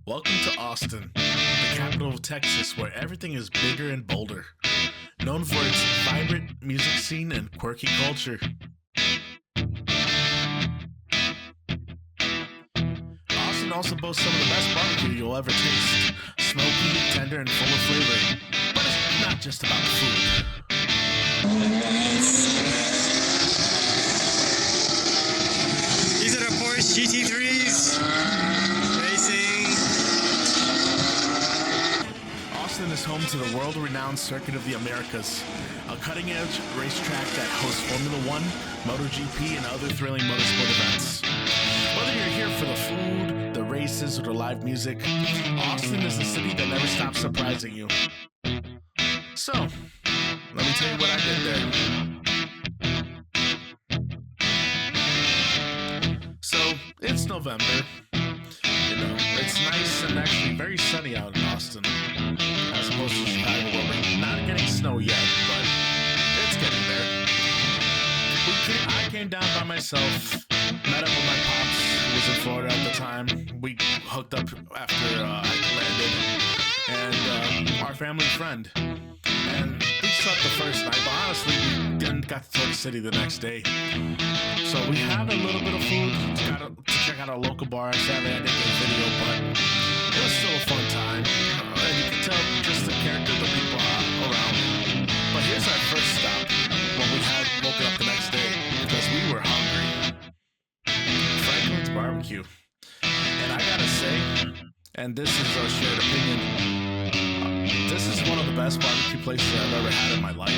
Welcome to Austin, the capital of Texas, where everything is bigger and bolder. Known for its vibrant music scene and quirky culture. Austin also boasts some of the best barbecue you'll ever taste. Smoky, tender, and full of flavor. But it's not just about the food. These are the Porsche GT3s. Racing. Austin is home to the world-renowned Circuit of the Americas, a cutting-edge racetrack that hosts Formula One, MotoGP, and other thrilling motorsport events. Whether you're here for the food, the races, or the live music, Austin is a city that never stops surprising you. So, let me tell you what I did there. So, it's November. You know, it's nice and actually very sunny out in Austin, as opposed to Chicago, where we're not getting snow yet, but it's getting there. I came down by myself, met up with my pops, who was in Florida at the time. We hooked up after I landed, and our family friend. And we slept the first night, but honestly, we didn't got to tour the city the next day. So we had a little bit of food to check out our local bar. Sadly, I didn't get a video, but it was still a fun time. And you can tell just the character of the people around. But here's our first stop when we had woken up the next day because we were hungry. Franklin's Barbecue. And I gotta say, and this is a shared opinion, this is one of the best barbecue places I've ever had in my life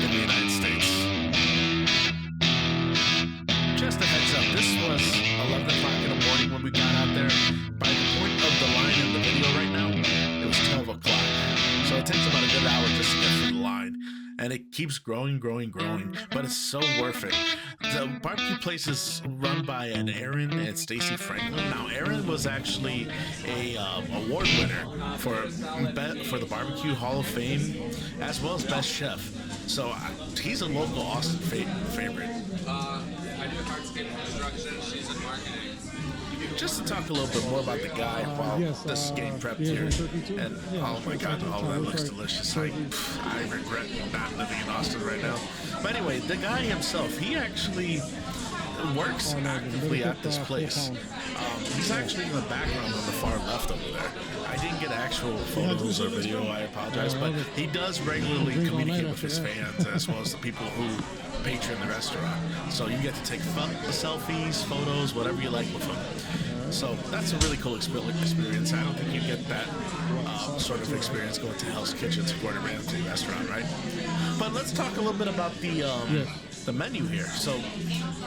in the United States. Just a heads up, this was 11 o'clock in the morning when we got out there. By the point of the line in the video right now, it was 12 o'clock. So it takes about a good hour just to get through the line. And it keeps growing, but it's so worth it. The barbecue place is run by an Aaron and Stacy Franklin. Now, Aaron was actually a award winner for the Barbecue Hall of Fame, as well as Best Chef. So he's a local Austin favorite. I do hardscape construction. She's in marketing. Just to talk a little bit more about the guy while this game prepped here, and oh my god, all that looks delicious. I regret not living in Austin right now. But anyway, the guy himself, he actually works actively at this place. He's actually in the background on the far left over there. I didn't get actual photos or video, I apologize, but he does regularly communicate with his fans as well as the people who patron the restaurant. So you get to take selfies, photos, whatever you like with him. So that's a really cool experience. I don't think you get that sort of experience going to Hell's Kitchen to Gordon Ramsay restaurant, right? But let's talk a little bit about the menu here. So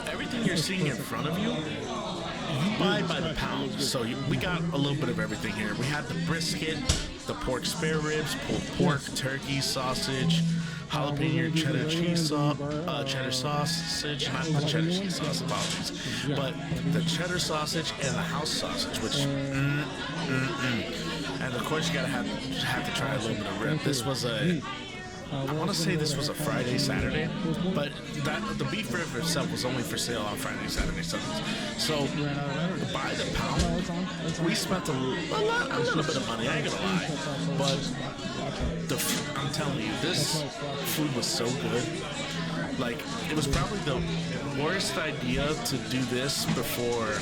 everything you're seeing in front of you, you buy by the pound. So we got a little bit of everything here. We had the brisket, the pork spare ribs, pulled pork, turkey, sausage, jalapeno cheddar cheese cheddar sausage, not the cheddar cheese sauce, apologies, but the cheddar sausage and the house sausage, which and of course you gotta have to try a little bit of rib. This was I want to say this was a Friday, Saturday, but the beef rib itself was only for sale on Friday, Saturday, Sundays. So by the pound, we spent a little bit of money. I ain't gonna lie, but I'm telling you, this food was so good. Like, it was probably the worst idea to do this before,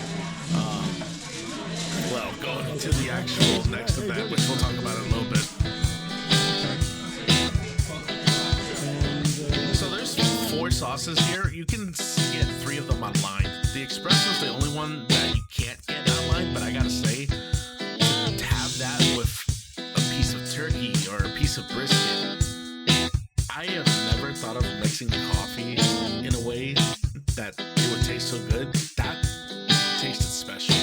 going into the actual next event, which we'll talk about in a little bit. So there's 4 sauces here. You can get 3 of them online. The Express was the only one that you can't get online, but I gotta say, to have that with a piece of turkey or a piece of brisket, I have never thought of mixing coffee in a way that it would taste so good. That tasted special.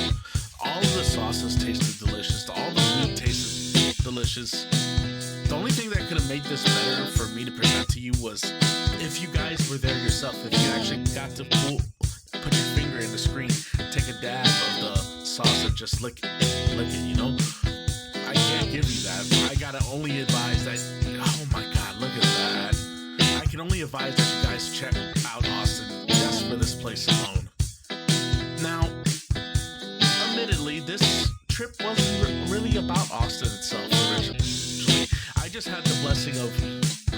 All of the sauces tasted delicious. All the meat tasted delicious. The only thing that could have made this better for me to present to you was if you guys were there yourself, if you actually got to put your finger in the screen, take a dab of the sauce and just lick it, you know? I can't give you that. I gotta only advise that, oh my god, look at that. I can only advise that you guys check out Austin just for this place alone. Now, admittedly, this trip wasn't about Austin itself originally. I just had the blessing of,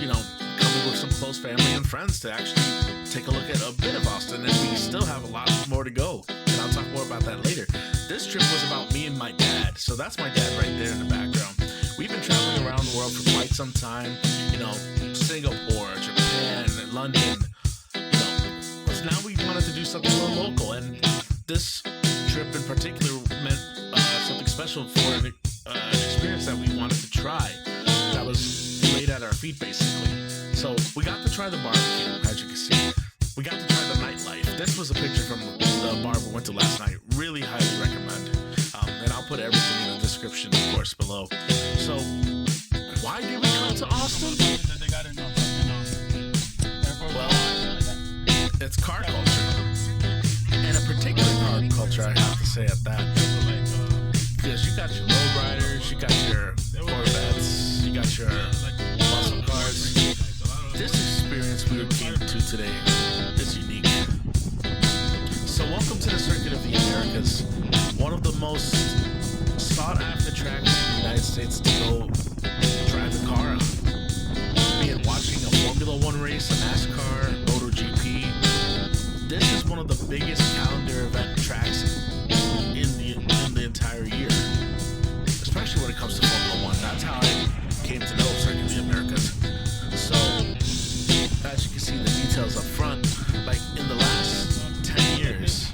you know, coming with some close family and friends to actually take a look at a bit of Austin, and we still have a lot more to go, and I'll talk more about that later. This trip was about me and my dad, so that's my dad right there in the background. We've been traveling around the world for quite some time, you know, Singapore, Japan, London, you know, because now we wanted to do something more local, and this trip in particular meant something special for an experience that we wanted to try that was laid at our feet, basically. So we got to try the barbecue, as you can see. We got to try the nightlife. This was a picture from the bar we went to last night. Really highly recommend. And I'll put everything in the description, of course, below. So, why did we come to Austin? Well, it's car culture. And a particular car culture, I have to say at that. Because you got your lowriders, you got your Corvettes, you got your muscle cars. This experience we came to today is unique. So welcome to the Circuit of the Americas, one of the most sought after tracks in the United States to go drive a car on. Be it watching a Formula One race, a NASCAR, MotoGP. This is one of the biggest calendar event tracks in the entire year, especially when it comes to Formula One. That's how I came to know Circuit of the Americas. So, as you can see the details up front, like in the last 10 years,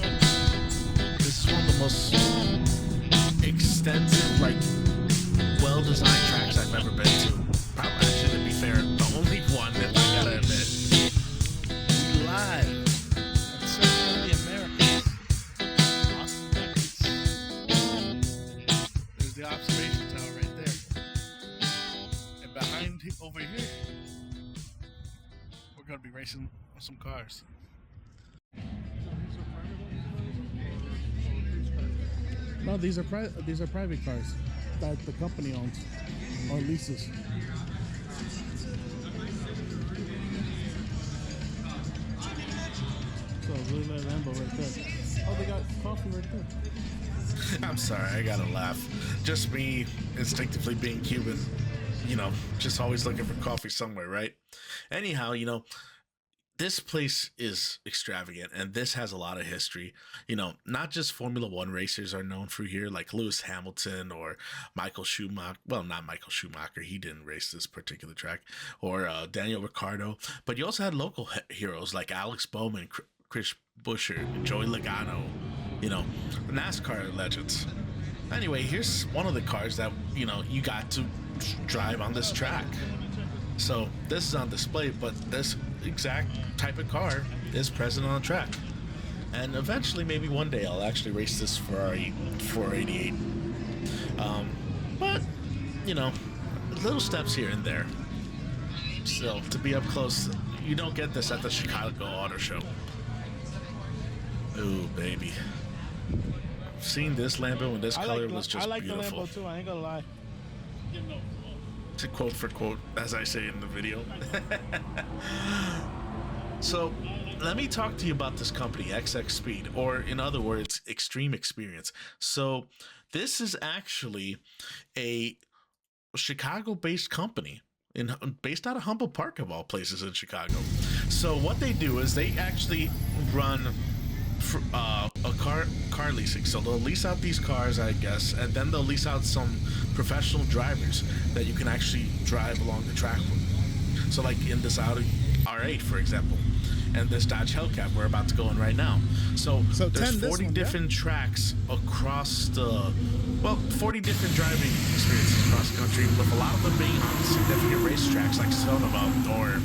this is one of the most extensive, like, well-designed tracks I've ever been to. Probably, actually, to be fair, the only one, if I gotta admit. We live at Circuit of the Americas, Austin, Texas. There's the observation tower right there. And behind, over here, we're gonna be racing some cars. No, these are private cars that the company owns or leases. So really that Lambo right there. Oh, they got coffee right there. I'm sorry, I gotta laugh. Just me instinctively being Cuban, you know, just always looking for coffee somewhere, right? Anyhow, you know, this place is extravagant, and this has a lot of history. You know, not just Formula One racers are known for here, like Lewis Hamilton or Michael Schumacher. Well, not Michael Schumacher. He didn't race this particular track. Or Daniel Ricciardo. But you also had local heroes like Alex Bowman, Chris Buescher, Joey Logano. You know, NASCAR legends. Anyway, here's one of the cars that, you know, you got to drive on this track. So this is on display, but this exact type of car is present on the track. And eventually, maybe one day, I'll actually race this Ferrari 488. But, you know, little steps here and there. Still, to be up close, you don't get this at the Chicago Auto Show. Ooh, baby. Seeing this Lambo in this color was just beautiful. I like the Lambo too, I ain't gonna lie. To quote for quote, as I say in the video. So, let me talk to you about this company, XX Speed, or in other words, Xtreme Experience. So, this is actually a Chicago-based company, based out of Humboldt Park, of all places, in Chicago. So, what they do is they actually run a car leasing. So they'll lease out these cars, I guess, and then they'll lease out some professional drivers that you can actually drive along the track with. So like in this Audi R8, for example, and this Dodge Hellcat we're about to go in right now. So there's 40 different tracks across the, 40 different driving experiences across the country, with a lot of them being on significant racetracks like Sonoma or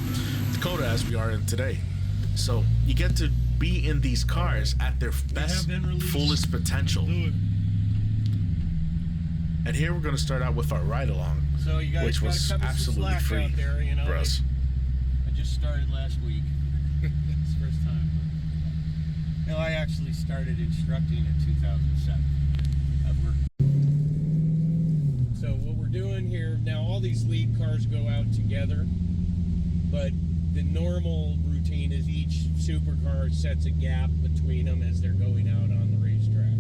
Cota, as we are in today. So you get to be in these cars at their best, fullest potential. And here we're going to start out with our ride along, so you guys, which was absolutely free there, you know, for us. I just started last week. It's the first time. No, I actually started instructing in 2007. I've worked. So what we're doing here now, all these lead cars go out together, but the normal routine is each supercar sets a gap between them as they're going out on the racetrack.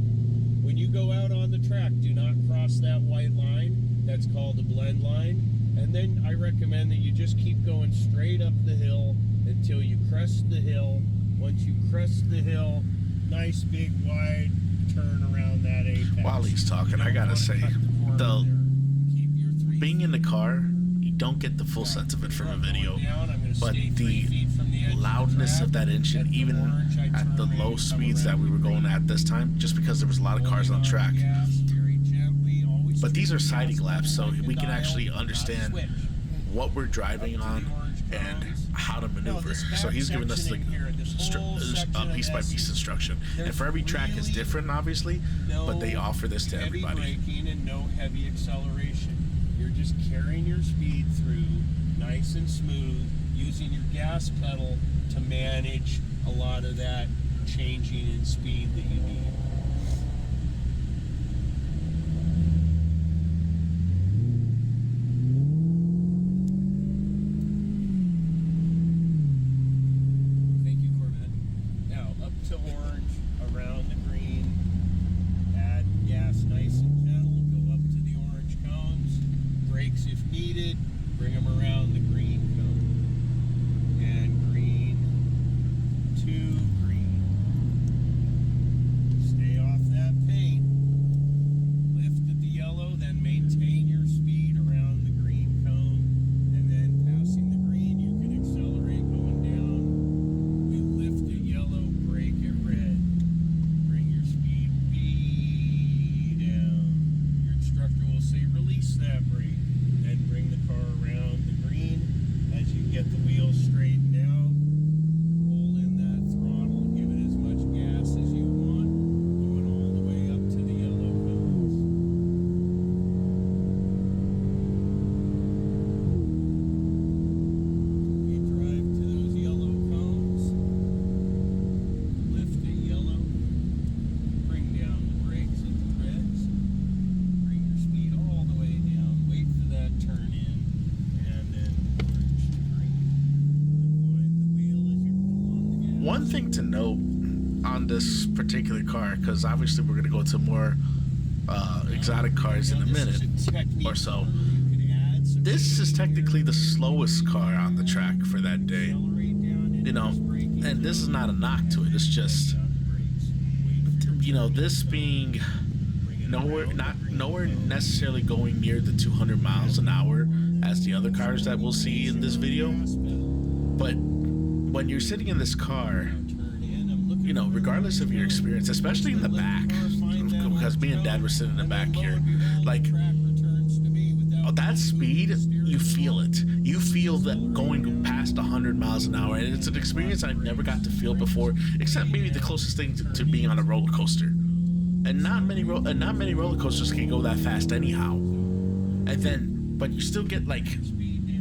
When you go out on the track, do not cross that white line. That's called a blend line. And then I recommend that you just keep going straight up the hill until you crest the hill. Once you crest the hill, nice big wide turn around that apex. While he's talking, I gotta say, being in the car, you don't get the full sense of it from a video, but the loudness of that engine, even at the low speeds that we were going at this time, just because there was a lot of cars on track. But these are sighting laps, so we can actually understand what we're driving on and how to maneuver. So he's giving us the piece by piece instruction, and for every track is different, obviously, but they offer this to everybody. Heavy braking and no heavy acceleration. You're just carrying your speed through nice and smooth, using your gas pedal to manage a lot of that changing in speed that you need. One thing to note on this particular car, because obviously we're going to go to more exotic cars in a minute or so. This is technically the slowest car on the track for that day, you know, and this is not a knock to it. It's just, you know, this being nowhere necessarily going near the 200 miles an hour as the other cars that we'll see in this video, but when you're sitting in this car, you know, regardless of your experience, especially in the back, because me and Dad were sitting in the back here, like, that speed, you feel it. You feel that going past 100 miles an hour, and it's an experience I've never got to feel before, except maybe the closest thing to being on a roller coaster. And not many roller coasters can go that fast anyhow. And then, but you still get like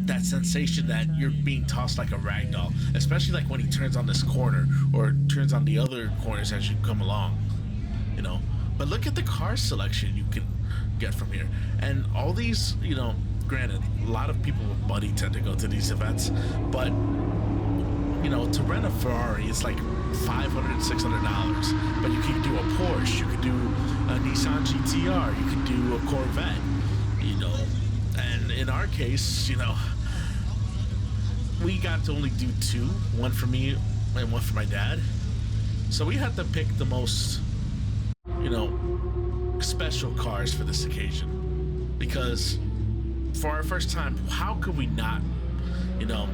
that sensation that you're being tossed like a rag doll, especially like when he turns on this corner or turns on the other corners as you come along, you know. But look at the car selection you can get from here, and all these, you know, granted, a lot of people with money tend to go to these events, but you know, to rent a Ferrari is like $500, $600, but you can do a Porsche, you can do a Nissan GTR, you can do a Corvette, you know. And in our case, you know, we got to only do two, one for me and one for my dad. So we had to pick the most, you know, special cars for this occasion. Because for our first time, how could we not, you know,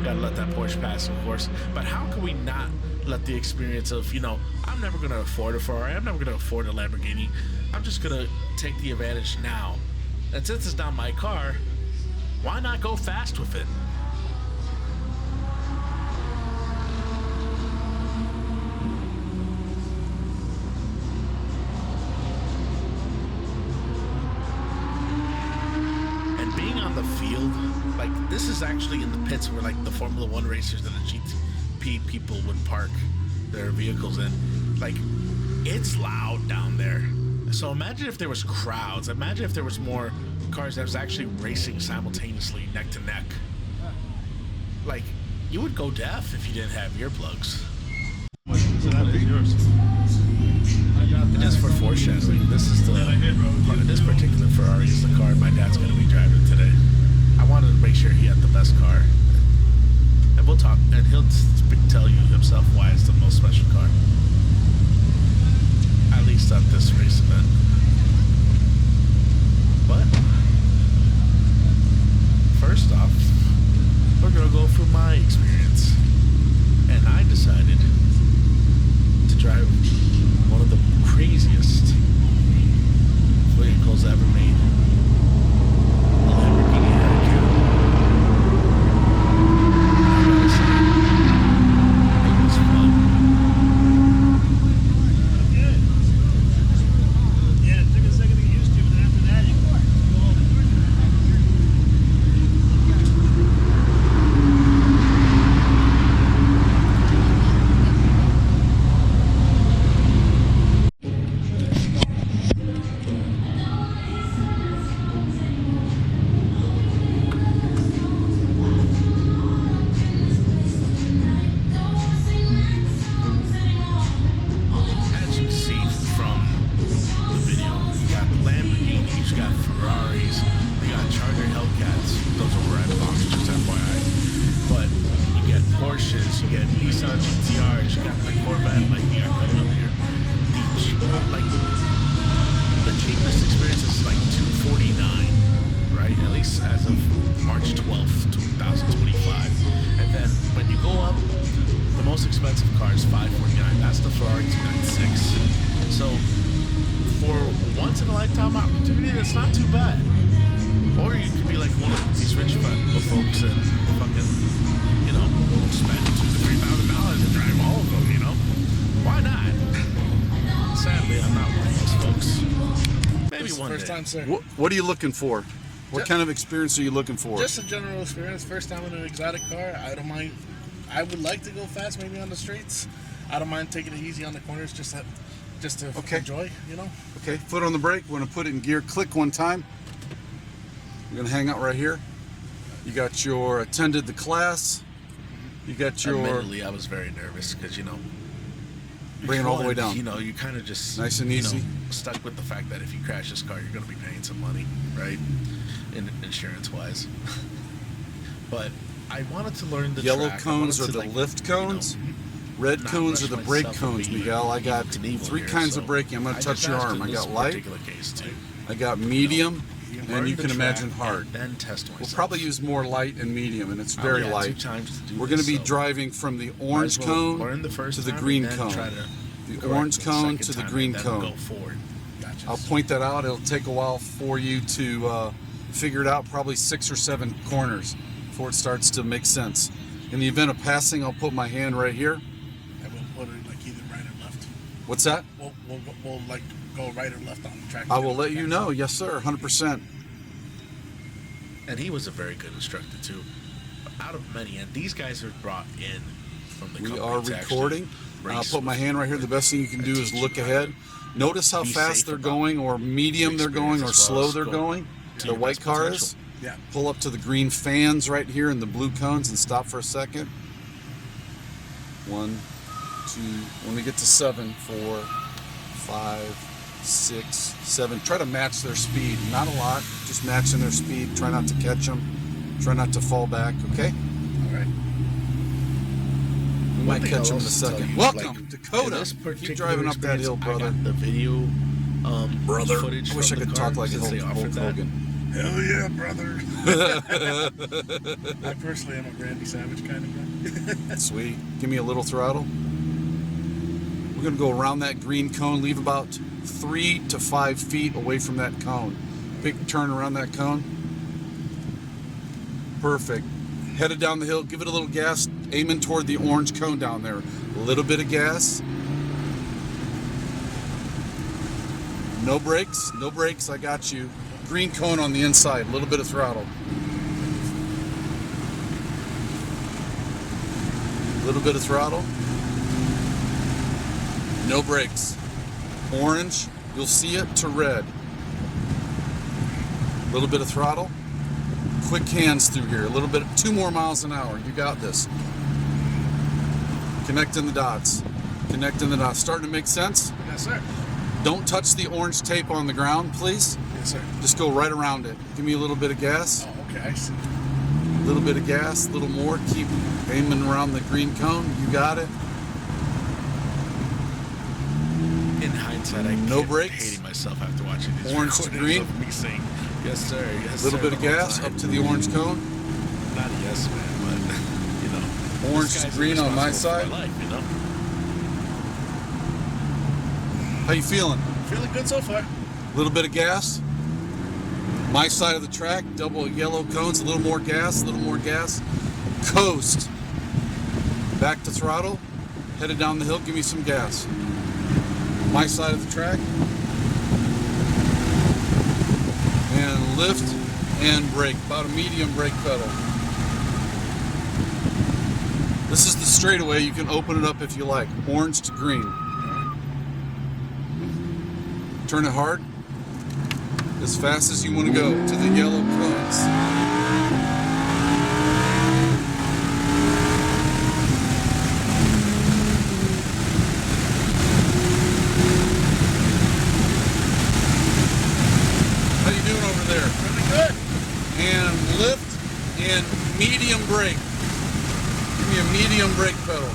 gotta let that Porsche pass, of course, but how could we not let the experience of, you know, I'm never gonna afford a Ferrari, I'm never gonna afford a Lamborghini, I'm just gonna take the advantage now. And since it's not my car, why not go fast with it? And being on the field, like, this is actually in the pits where like the Formula One racers and the GP people would park their vehicles in. Like, it's loud down there. So imagine if there was crowds. Imagine if there was more cars that was actually racing simultaneously, neck to neck. Like, you would go deaf if you didn't have earplugs. So that is yours. And just for foreshadowing, this particular Ferrari is the car my dad's going to be driving today. I wanted to make sure he had the best car. And we'll talk, and he'll tell you himself why it's the most special car. At least at this race event. But first off, we're gonna go through my experience. And I decided to drive one of the craziest vehicles ever made. The Lamborghini Huracan. It was fun. Yeah, it took a second to get used to, but then after that, you go all the As you see from the video, you got Lamborghinis, you got Ferraris, you got Charger Hellcats. Those are red boxes, just FYI. But you get Porsches, you get Nissan GTRs, you got the Corvette, like you got coming up here. Like the cheapest experience is like $249, right? At least as of March 12th, 2025. And then when you go up, the most expensive car is $549. That's the Ferrari 296. So for once in a lifetime opportunity, that's not too bad. Or you could be like one of these rich folks and fucking, you know, spend $2,000 to $3,000 and drive all of them. You know, why not? Sadly, I'm not one of those folks. Maybe one first day. time, sir. What are you looking for? What kind of experience are you looking for? Just a general experience. First time in an exotic car. I don't mind. I would like to go fast, maybe on the streets. I don't mind taking it easy on the corners, just to enjoy, you know. Okay, foot on the brake. We're gonna put it in gear. Click one time. We're gonna hang out right here. You got your attended the class. You got your Admittedly, I was very nervous because, you know, bring it all the way down. You know, you kind of just Nice and easy. You know, stuck with the fact that if you crash this car, you're going to be paying some money, right? Insurance wise. But I wanted to learn the Yellow track. cones I are wanted the to, like, lift cones. You know, Red not cones are rush the brake myself and cones, be Miguel. I got Knievel 3 here, kinds so of braking. I'm gonna I touch just your asked arm. in I this got light. particular case too. I got medium, and Learn you the can track imagine hard. and then test myself. We'll probably use more light and medium, and it's I very only had 2 light. times to do We're going to this, be so driving from the might orange as well cone learn the first to the time green and then cone. try to The correct orange the cone second to the time green and then cone. Go forward. Gotcha. I'll point that out. It'll take a while for you to figure it out, probably 6 or 7 corners before it starts to make sense. In the event of passing, I'll put my hand right here. And we'll put it like either right or left. What's that? We'll like go right or left on the track. I will let you know. Yes, sir. 100%. And he was a very good instructor too. Out of many, and these guys are brought in from the We company are to actually recording. I'll race put my with hand right here. The best thing you can do is teach look you how ahead. to Notice how be fast safe they're about going, or medium they're going, or experience as slow well as they're go going. to The your white best car potential. is. Yeah. Pull up to the green fans right here and the blue cones and stop for a second. 1, 2. When we get to 7, 4, 5, 6, 7. Try to match their speed. Not a lot, just matching their speed. Try not to catch them. Try not to fall back, okay? All right. We might thing catch I'll them in a also tell second. you, Welcome like, to in Cota. this Keep particular driving up that experience, hill, brother. I got the video Brother, footage I wish I from could the talk car like since they Hulk offered that. Hogan. Hell yeah, brother. I personally am a Randy Savage kind of guy. Sweet. Give me a little throttle. We're going to go around that green cone, leave about 3 to 5 feet away from that cone. Big turn around that cone. Perfect. Headed down the hill, give it a little gas, aiming toward the orange cone down there. A little bit of gas. No brakes, no brakes, I got you. Green cone on the inside, a little bit of throttle. A little bit of throttle. No brakes. Orange, you'll see it, to red. A little bit of throttle. Quick hands through here. A little bit, 2 more miles an hour. You got this. Connecting the dots. Connecting the dots. Starting to make sense? Yes, sir. Don't touch the orange tape on the ground, please. Yes, sir. Just go right around it. Give me a little bit of gas. Oh, okay, I see. A little bit of gas, a little more. Keep aiming around the green cone. You got it. In hindsight, I No kept brakes. hating myself after watching these Orange to recordings green. of me saying, yes, sir, yes, A little sir, bit of the whole gas time. up to the orange cone. Not a yes, man, but, you know. Orange this to guy's green on my responsible for side. my life, you know? How you feeling? Feeling good so far. A little bit of gas. My side of the track, double yellow cones, a little more gas, a little more gas. Coast. Back to throttle. Headed down the hill, give me some gas. My side of the track. And lift and brake. About a medium brake pedal. This is the straightaway. You can open it up if you like. Orange to green. Turn it hard. As fast as you want to go to the yellow cones. How you doing over there? Really good. And lift and medium brake. Give me a medium brake pedal.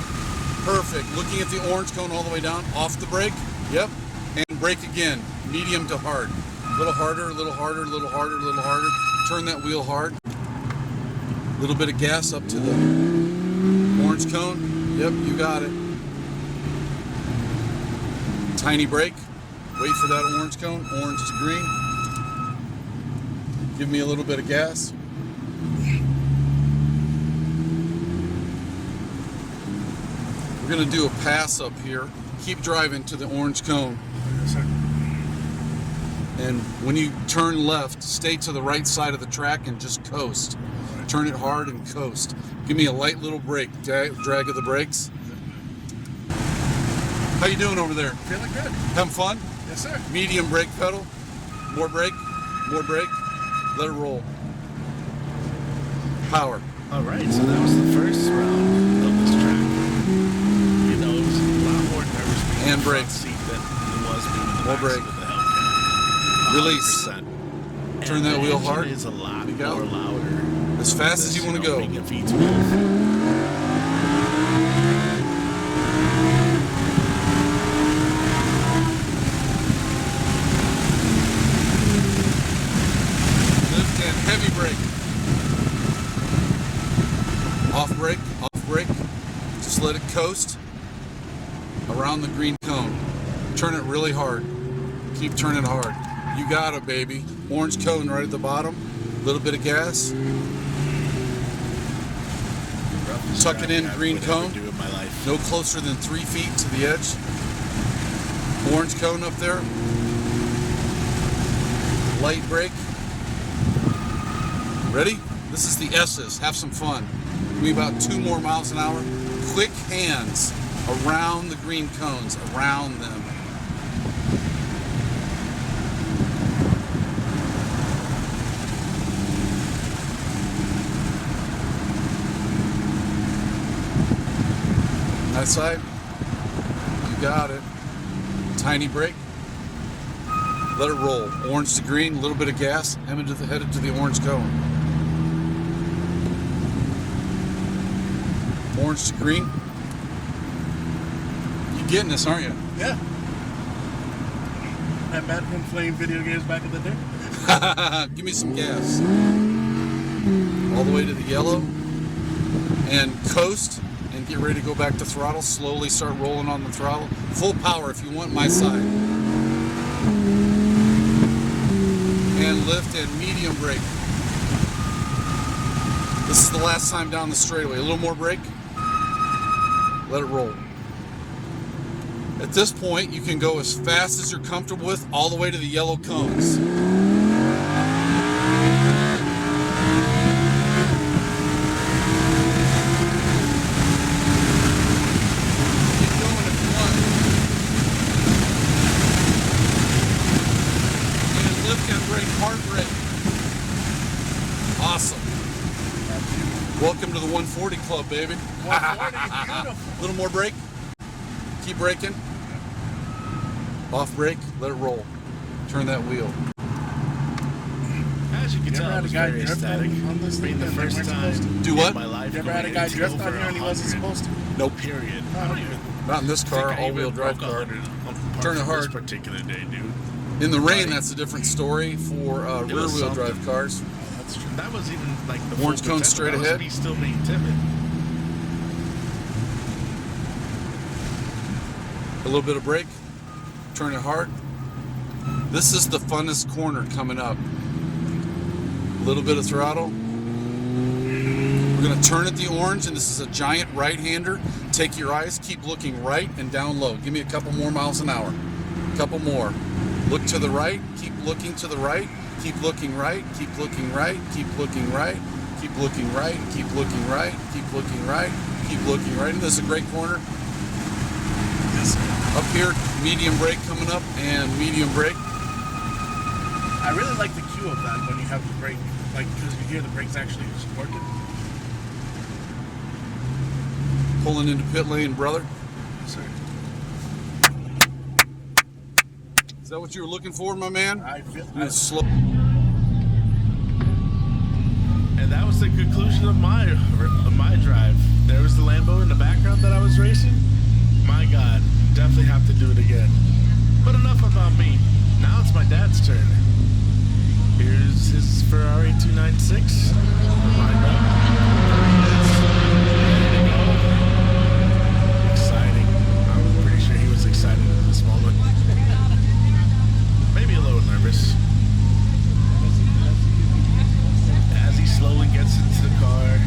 Perfect. Looking at the orange cone all the way down. Off the brake. Yep. And brake again. Medium to hard. A little harder, a little harder, a little harder, a little harder. Turn that wheel hard. A little bit of gas up to the orange cone. Yep, you got it. Tiny brake. Wait for that orange cone. Orange to green. Give me a little bit of gas. We're going to do a pass up here. Keep driving to the orange cone. Yes, sir. And when you turn left, stay to the right side of the track and just coast. Turn it hard and coast. Give me a light little brake, drag of the brakes. How you doing over there? Feeling good. Having fun? Yes, sir. Medium brake pedal. More brake. More brake. Let it roll. Power. All right, so that was the first round of this track. You know, it was a lot more nervous being And in the front brakes. seat than it was being in the More back brake. seat with the Hellcat. Release. 100%. Turn And that the wheel engine hard. is a lot You go. more louder. As fast as you want to go. Being a V12. Lift and heavy brake. Off brake, off brake. Just let it coast around the green cone. Turn it really hard. Keep turning hard. You got it, baby. Orange cone right at the bottom. A little bit of gas. Tuck it in, green cone. Do in my life. No closer than 3 feet to the edge. Orange cone up there. Light brake. Ready? This is the S's. Have some fun. Give me about 2 more miles an hour. Quick hands around the green cones, around them. That side. You got it. Tiny brake. Let it roll. Orange to green, a little bit of gas, headed to the orange cone. Orange to green. You getting this, aren't you? Yeah. That Madden playing video games back in the day. Give me some gas. All the way to the yellow. And coast. And get ready to go back to throttle. Slowly start rolling on the throttle. Full power if you want my side. And lift and medium brake. This is the last time down the straightaway. A little more brake. Let it roll. At this point, you can go as fast as you're comfortable with, all the way to the yellow cones. Keep going if you want. And lift and brake, hard brake. Awesome. Welcome to the 140 Club, baby. 140, beautiful. A little more brake. Keep braking. Off brake, let it roll. Turn that wheel. As you can tell, I was very ecstatic. On this Being the first time Do what? in my life You ever had a going guy into drift over out here and he wasn't 100. supposed to? Nope. Period. I don't even Not in this car, think I all-wheel even drive broke car. 100 on Turn it this hard. particular day, dude. In the rain, that's a different story for It was rear-wheel drive something. cars. That's true. That was even like the Orange full cone potential. straight That was ahead. me still being timid. A little bit of brake. Turn it hard. This is the funnest corner coming up. A little bit of throttle. We're going to turn at the orange, and this is a giant right-hander. Take your eyes, keep looking right and down low. Give me a couple more miles an hour. A couple more. Look to the right, keep looking to the right, keep looking right, keep looking right, keep looking right, keep looking right, keep looking right, keep looking right, keep looking right. And this is a great corner. Up here, medium brake coming up and medium brake. I really like the cue of that when you have the brake, like, because you hear the brakes actually just working. Pulling into pit lane, brother. Sorry. Is that what you were looking for, my man? I feel Slow. And that was the conclusion of my drive. There was the Lambo in the background that I was racing. My God, definitely have to do it again. But enough about me. Now it's my dad's turn. Here's his Ferrari 296. Lined up. Ready to go. Exciting. I'm pretty sure he was excited at this moment. Maybe a little nervous. As he slowly gets into the car,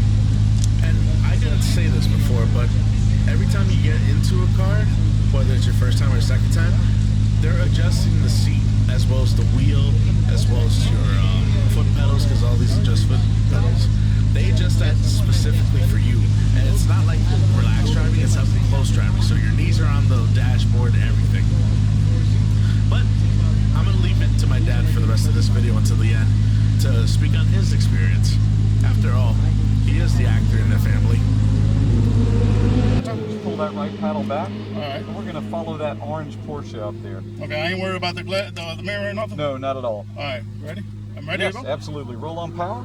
and I didn't say this before, but every time you get into a car, whether it's your first time or second time, they're adjusting the seat as well as the wheel, as well as your foot pedals, because all these are just foot pedals. They adjust that specifically for you, and it's not like relaxed driving, it's up close driving, so your knees are on the dashboard and everything. But I'm going to leave it to my dad for the rest of this video until the end to speak on his experience. After all, he is the actor in the family. Just pull that right paddle back. All right. And we're going to follow that orange Porsche up there. Okay, I ain't worried about the mirror or nothing? No, not at all. All right, ready? I'm ready Yes, to go? absolutely. Roll on power.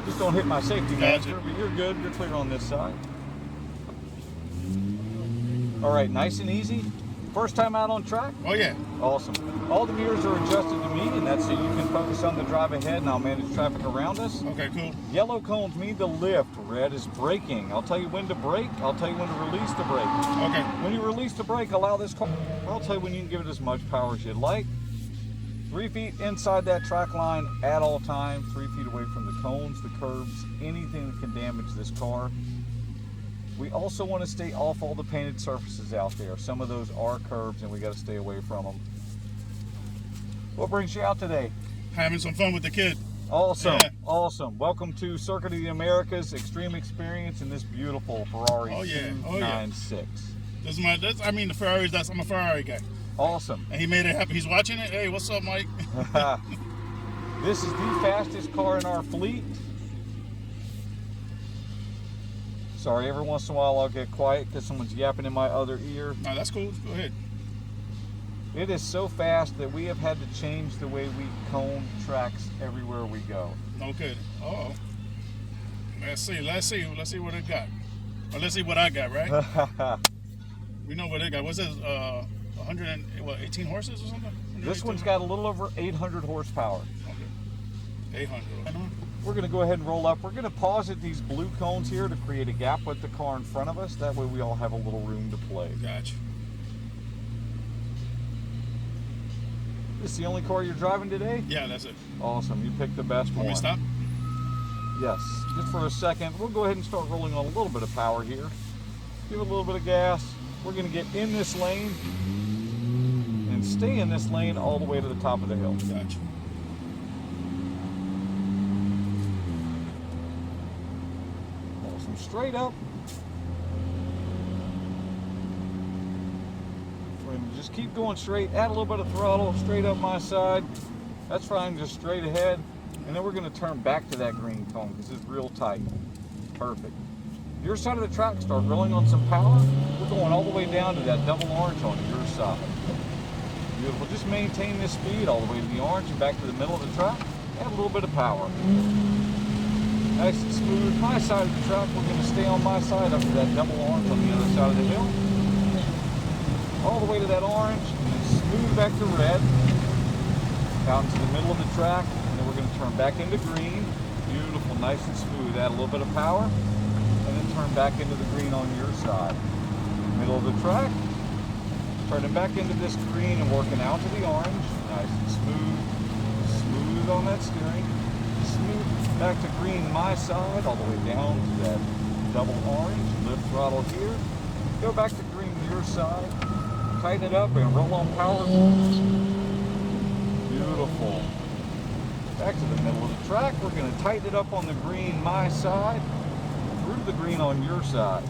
Just don't hit my safety Gotcha. master, but you're good. You're clear on this side. All right, nice and easy. First time out on track? Oh, yeah. Awesome. All the mirrors are adjusted to me, and that's so you can focus on the drive ahead, and I'll manage traffic around us. Okay, cool. Yellow cones mean the lift. Red is braking. I'll tell you when to brake. I'll tell you when to release the brake. Okay. When you release the brake, allow this car. I'll tell you when you can give it as much power as you'd like. 3 feet inside that track line at all times. 3 feet away from the cones, the curbs, anything that can damage this car. We also want to stay off all the painted surfaces out there. Some of those are curbs, and we got to stay away from them. What brings you out today? Having some fun with the kid. Awesome, Yeah. Awesome. Welcome to Circuit of the Americas Xtreme Experience in this beautiful Ferrari Oh, yeah. Oh, yeah. 296. This is my, I mean, the Ferraris, I'm a Ferrari guy. Awesome. And he made it happen. He's watching it. Hey, what's up, Mike? This is the fastest car in our fleet. Sorry, every once in a while I'll get quiet because someone's yapping in my other ear. No, that's cool. Go ahead. It is so fast that we have had to change the way we cone tracks everywhere we go. No kidding. Uh-oh. Let's see what it got. Or let's see what I got, right? We know what it got. What's this? 18 horses or something? This one's got a little over 800 horsepower. Okay. 800. We're going to go ahead and roll up. We're going to pause at these blue cones here to create a gap with the car in front of us. That way we all have a little room to play. Gotcha. This is the only car you're driving today? Yeah, that's it. Awesome. You picked the best Want one. me to stop? Yes. Just for a second. We'll go ahead and start rolling on a little bit of power here. Give it a little bit of gas. We're going to get in this lane and stay in this lane all the way to the top of the hill. Gotcha. Awesome. Straight up. We're going to just keep going straight. Add a little bit of throttle straight up my side. That's fine. Just straight ahead. And then we're going to turn back to that green cone because it's real tight. Perfect. Your side of the track, start rolling on some power. We're going all the way down to that double orange on your side. Beautiful. Just maintain this speed all the way to the orange and back to the middle of the track. Add a little bit of power. Nice and smooth. My side of the track, we're going to stay on my side up to that double orange on the other side of the hill. All the way to that orange, and then smooth back to red. Out into the middle of the track, and then we're going to turn back into green. Beautiful, nice and smooth. Add a little bit of power, and then turn back into the green on your side. Middle of the track, turning back into this green and working out to the orange. Nice and smooth. Smooth on that steering. Smooth back to green my side, all the way down to that double orange. Lift throttle here. Go back to green your side. Tighten it up and roll on power. Beautiful. Back to the middle of the track. We're going to tighten it up on the green my side. Through the green on your side.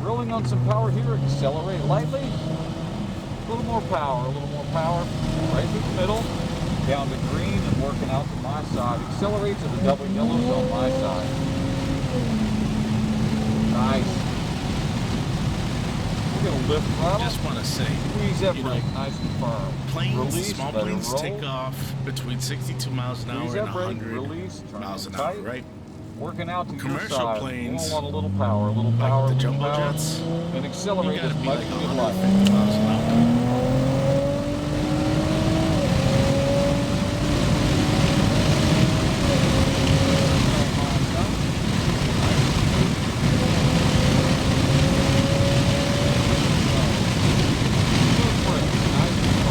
Rolling on some power here. Accelerate lightly. A little more power. A little more power. Right through the middle. Down to green and working out to my side. Accelerate to the double yellows on my side. Nice. We're going to lift throttle. Just want to say, Squeeze that brake nice and firm. Planes, Release, small let it planes roll. take off between 62 miles an hour Squeeze and that brake, 100 release, turn miles an it hour, tight. right? Working out to Commercial your side. planes, We want a little power, like the little jumbo power, jets, and You accelerate gotta as be much like as you 150 like. miles an hour.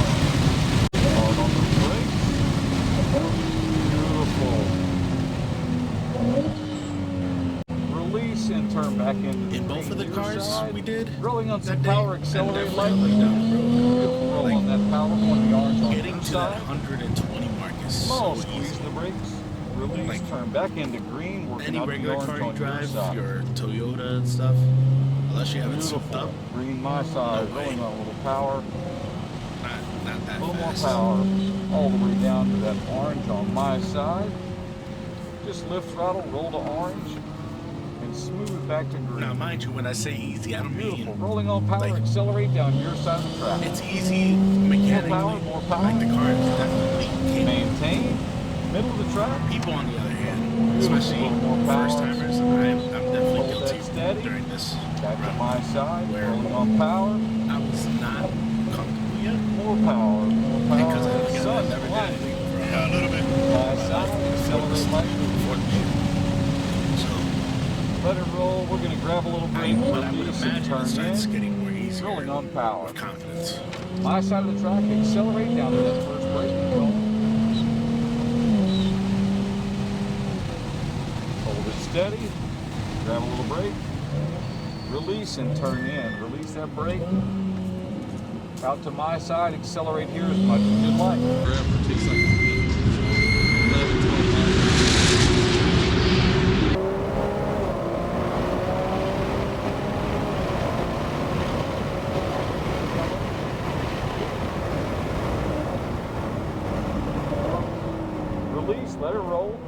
Hard on the brakes. Beautiful. Release and turn back into the In both of the green cars side. we did, Rolling on some that day, power, I'm accelerate definitely lightly. down the road. Beautiful. Roll Like, on that power, going the orange on Getting your to that side. 120 mark is Small, so squeeze easy. the brakes. Release, Like, turn back into green, working Any out the regular orange car you on your drive, side. your Toyota and stuff, unless you have it souped Beautiful. up, Green my side, No way. rolling on a little power. not that A little more fast. power, all the way down to that orange on my side. Just lift throttle, roll to orange, and smooth back to green. Now, mind you, when I say easy, I don't Beautiful. mean Rolling on power, like- accelerate down your side of the track. it's easy mechanically. More power. Like the car is definitely capable. Maintain, middle of the track. People, on the other hand, especially More power. first timers, I'm definitely Hold guilty that steady. during this Back to run. my side, Where- rolling on power. I was not comfortable yet More power, more power. because I Sun, never did lightly. anything for Yeah, a little bit. My side, accelerate lightly. before the shoot. So, Let it roll. We're going to grab a little brake, but I would release, and imagine it turn starts in. getting more easier Rolling on power. with confidence. My side of the track, accelerate down to that first braking cone. Hold it steady. Grab a little brake. Release and turn in. Release that brake. Out to my side. Accelerate here as much as you'd like. Takes like 11, 12 miles. Release. Let it roll.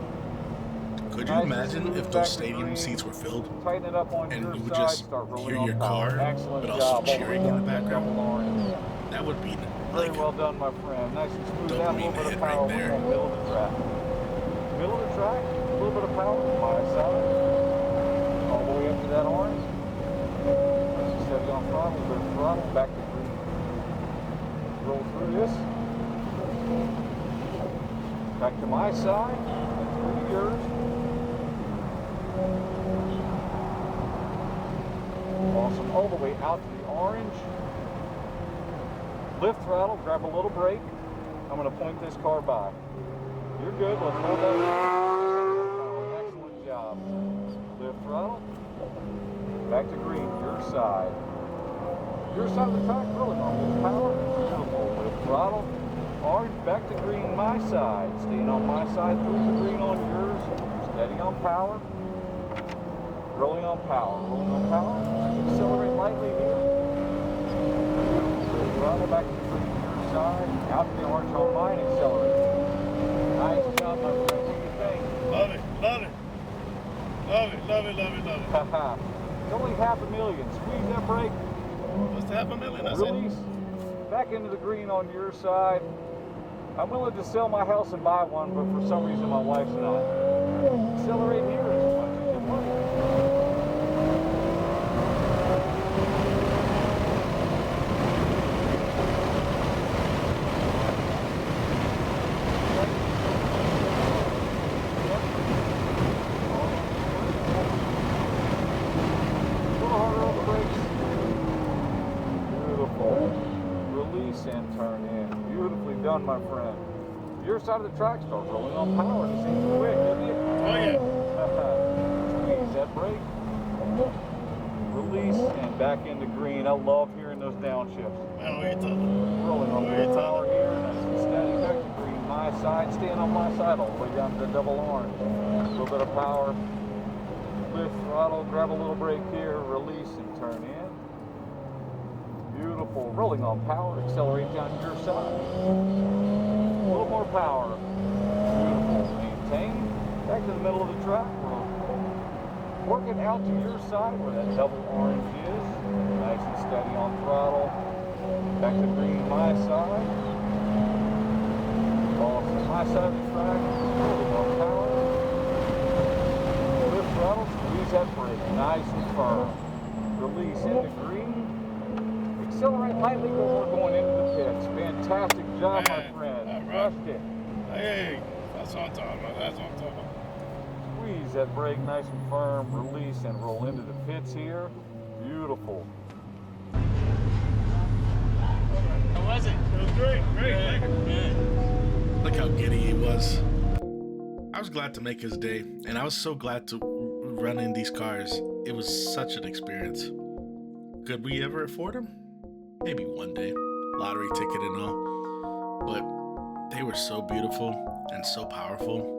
Could you imagine if those stadium seats were filled Tighten it up on and your you would side. just Start rolling hear on your power. car, Excellent but job. also All the way cheering in down the to that background? double orange. That would be Very like well done, my friend. Nice and smooth. Don't Add a mean little bit hit of right power. there. We're middle of the track. Middle of the track. A little bit of power. My side. All the way up to that orange. Steady on throttle. A little bit of throttle. Back to green. Roll through this. Back to my side. And through to yours. Awesome. All the way out to the orange. Lift throttle, grab a little brake. I'm going to point this car by. You're good. Let's hold that. Excellent job. Lift throttle. Back to green. Your side. Your side of the track. Really on a little power. Beautiful. Lift throttle. Orange. Back to green. My side. Staying on my side. Through the green on yours. Steady on power. Rolling on power. Rolling on power. Accelerate lightly here. Throttle back to your side. Out to the orange on mine. Accelerate. Nice job, my friend. What do you think? Love it, love it, love it. Love it, love it, love it. Haha. It's only $500,000. Squeeze that brake. What's the $500,000? That's Release. Back into the green on your side. I'm willing to sell my house and buy one, but for some reason my wife's not. Accelerate here as much as you like. And turn in. Beautifully done, my friend. Your side of the track starts rolling on power. This seems quick, doesn't it? Oh, yeah. Squeeze that brake. Release and back into green. I love hearing those downshifts. Man, what are you talking? Rolling on full power here. Nice and steady. Back to green. My side. Staying on my side all the way down to the double orange. A little bit of power. Lift throttle. Grab a little brake here. Release and turn in. Beautiful. Rolling on power. Accelerate down your side. A little more power. Beautiful. Maintain. Back to the middle of the track. Working out to your side where that double orange is. Nice and steady on throttle. Back to green, my side. Off to my side of the track. Rolling on power. Lift throttle. Squeeze that brake. Nice and firm. Release into green. Accelerate lightly when we're going into the pits. Fantastic job, my friend. Crushed it. Hey, that's what I'm talking about. That's what I'm talking about. Squeeze that brake nice and firm. Release and roll into the pits here. Beautiful. How was it? It was great. Great. Good. Look how giddy he was. I was glad to make his day, and I was so glad to run in these cars. It was such an experience. Could we ever afford them? Maybe one day. Lottery ticket and all. But they were so beautiful and so powerful.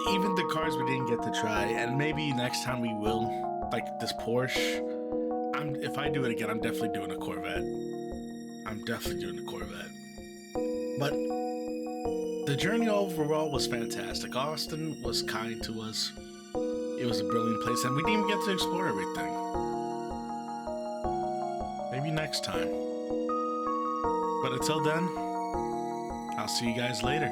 Even the cars we didn't get to try, and maybe next time we will. Like this Porsche. If I do it again, I'm definitely doing a Corvette. I'm definitely doing a Corvette. But the journey overall was fantastic. Austin was kind to us. It was a brilliant place, and we didn't even get to explore everything. Maybe next time. But until then, I'll see you guys later.